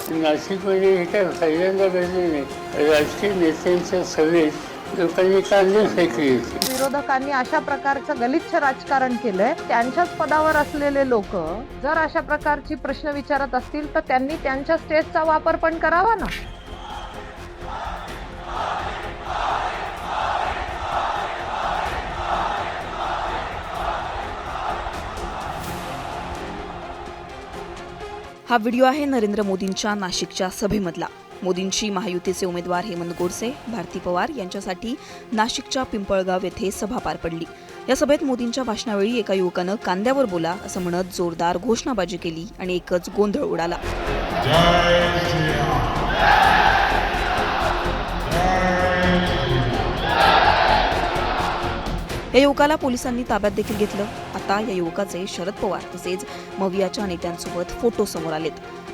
नाशिकमध्ये हे काय पहिल्यांदा घडले नाही. राजकीय नेत्यांच्या सभेत लोकांनी कांदे फेकले होते. विरोधकांनी अशा प्रकारचं गलिच्छ राजकारण केलंय. त्यांच्याच पदावर असलेले लोक जर अशा प्रकारची प्रश्न विचारत असतील तर त्यांनी त्यांच्या स्टेजचा वापर पण करावा ना. हा व्हिडिओ आहे नरेंद्र मोदींच्या नाशिकच्या सभेमधला. मोदींची महायुतीचे उमेदवार हेमंत गोडसे, भारती पवार यांच्यासाठी नाशिकच्या पिंपळगाव येथे सभा पार पडली. या सभेत मोदींच्या भाषणावेळी एका युवकानं कांद्यावर बोला असं म्हणत जोरदार घोषणाबाजी केली आणि एकच गोंधळ उडाला. या युवकाला पोलिसांनी ताब्यात देखील घेतलं. आता या युवकाचे शरद पवार तसेच मवियाच्या नेत्यांसोबत फोटो समोर आलेत.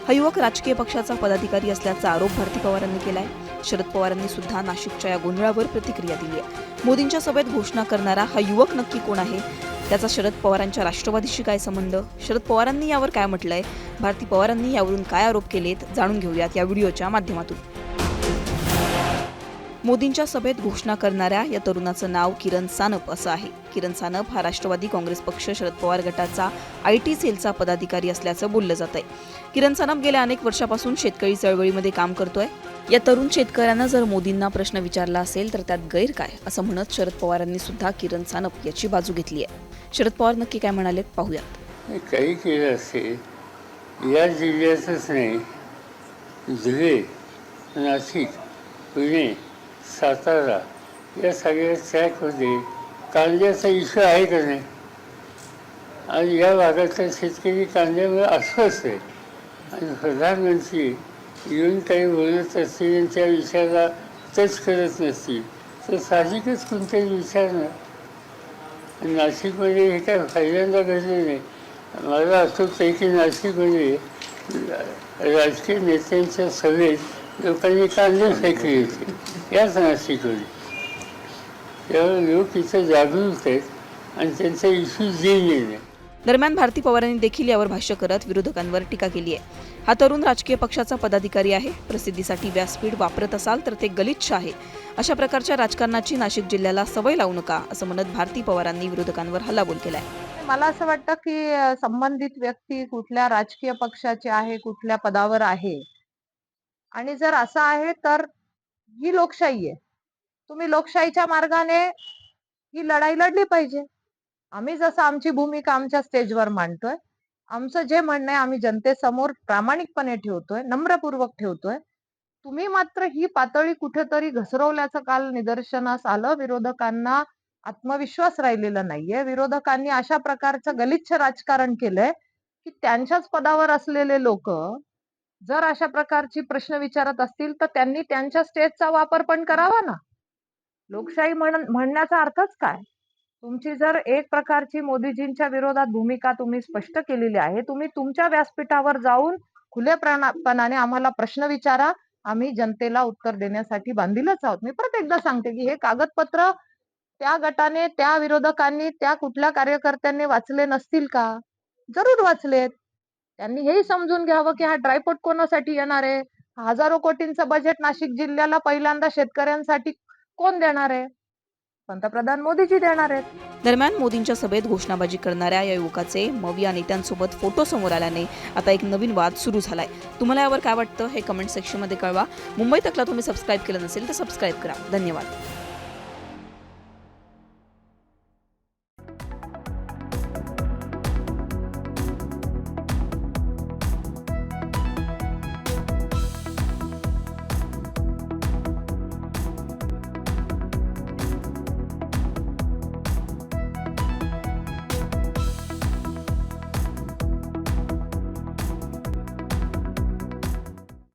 हा युवक राजकीय पक्षाचा पदाधिकारी असल्याचा आरोप भारती पवारांनी केलाय. शरद पवारांनी सुद्धा नाशिकच्या या गोंधळावर प्रतिक्रिया दिली आहे. मोदींच्या सभेत घोषणा करणारा हा युवक नक्की कोण आहे? त्याचा शरद पवारांच्या राष्ट्रवादीशी काय संबंध? शरद पवारांनी यावर काय म्हटलंय? भारती पवारांनी यावरून काय आरोप केलेत? जाणून घेऊयात या व्हिडिओच्या माध्यमातून. मोदींच्या सभेत घोषणा करणाऱ्या या तरुणाचं नाव किरण सानप असं आहे. किरण सानप हा राष्ट्रवादी काँग्रेस पक्ष शरद पवार गटाचा IT सेलचा पदाधिकारी असल्याचं बोललं जात आहे. किरण सानप गेल्या अनेक वर्षापासून शेतकरी चळवळीमध्ये काम करतोय. या तरुण शेतकऱ्यानं जर मोदींना प्रश्न विचारला असेल तर त्यात गैर काय असं म्हणत शरद पवारांनी सुद्धा किरण सानप याची बाजू घेतली आहे. शरद पवार नक्की काय म्हणालेत पाहूयात. काही केलं असेल या जिल्ह्यातच नाही, धुळे, नाशिक, पुणे, सातारा या सगळ्या ट्रॅकमध्ये कांद्याचा इश्यू आहे का नाही? आणि या भागातल्या शेतकरी कांद्यावर अस्वस्थ आहे. आणि प्रधानमंत्री येऊन काही बोलत असतील आणि त्या विचाराला टच करत नसतील तर साहजिकच कोणतरी विचारणार. नाशिकमध्ये हे काय पहिल्यांदा घडले नाही. मला आठवतं की नाशिकमध्ये राजकीय नेत्यांच्या सभेत लोकांनी कांदे फेकले होते. याच नाशिकमध्ये त्यामुळे लोक इथं जागरूक आहेत आणि त्यांचा इश्यू जेणे नाही. दरम्यान भारती पवारांनी देखील यावर भाष्य करत विरोधकांवर टीका केली आहे. हा तरुण राजकीय पक्षाचा पदाधिकारी आहे. प्रसिद्धीसाठी व्यासपीठ वापरत असाल तर ते गलिच्छ आहे. अशा प्रकारच्या राजकारणाची नाशिक जिल्ह्याला सवय लावू नका असं म्हणत भारती पवारांनी विरोधकांवर हल्लाबोल केलाय. मला असं वाटतं की संबंधित व्यक्ती कुठल्या राजकीय पक्षाचे आहे, कुठल्या पदावर आहे, आणि जर असं आहे तर ही लोकशाही आहे. तुम्ही लोकशाहीच्या मार्गाने ही लढाई लढली पाहिजे. आम्ही जसं आमची भूमिका आमच्या स्टेजवर मांडतोय, आमचं जे म्हणणं आहे आम्ही जनतेसमोर प्रामाणिकपणे ठेवतोय, नम्रपूर्वक ठेवतोय. तुम्ही मात्र ही पातळी कुठेतरी घसरवल्याचं काल निदर्शनास आलं. विरोधकांना आत्मविश्वास राहिलेला नाहीये. विरोधकांनी अशा प्रकारचं गलिच्छ राजकारण केलंय की त्यांच्याच पदावर असलेले लोक जर अशा प्रकारची प्रश्न विचारत असतील तर त्यांनी त्यांच्या स्टेजचा वापर पण करावा ना. लोकशाही म्हणण्याचा अर्थच काय? तुमची जर एक प्रकारची मोदीजींच्या विरोधात भूमिका तुम्ही स्पष्ट केलेली आहे, तुम्ही तुमच्या व्यासपीठावर जाऊन खुलेपणाने आम्हाला प्रश्न विचारा. आम्ही जनतेला उत्तर देण्यासाठी बांधीलच आहोत. मी परत एकदा सांगते की हे कागदपत्र त्या गटाने, त्या विरोधकांनी, त्या कुठल्या कार्यकर्त्यांनी वाचले नसतील का? जरूर वाचलेत. त्यांनी हेही समजून घ्यावं की हा ड्रायपोर्ट कोणासाठी येणार आहे. हजारो कोटींचं बजेट नाशिक जिल्ह्याला पहिल्यांदा शेतकऱ्यांसाठी कोण देणार आहे? पंतप्रधान मोदीजी देणार आहेत. दरम्यान मोदींच्या सभेत घोषणाबाजी करणाऱ्या या युवकाचे मविया नेत्यांसोबत फोटो समोर आल्याने आता एक नवीन वाद सुरू झालाय. तुम्हाला यावर काय वाटतं हे कमेंट सेक्शनमध्ये कळवा. मुंबई तकला तुम्ही सबस्क्राईब केलं नसेल तर सबस्क्राईब करा. धन्यवाद.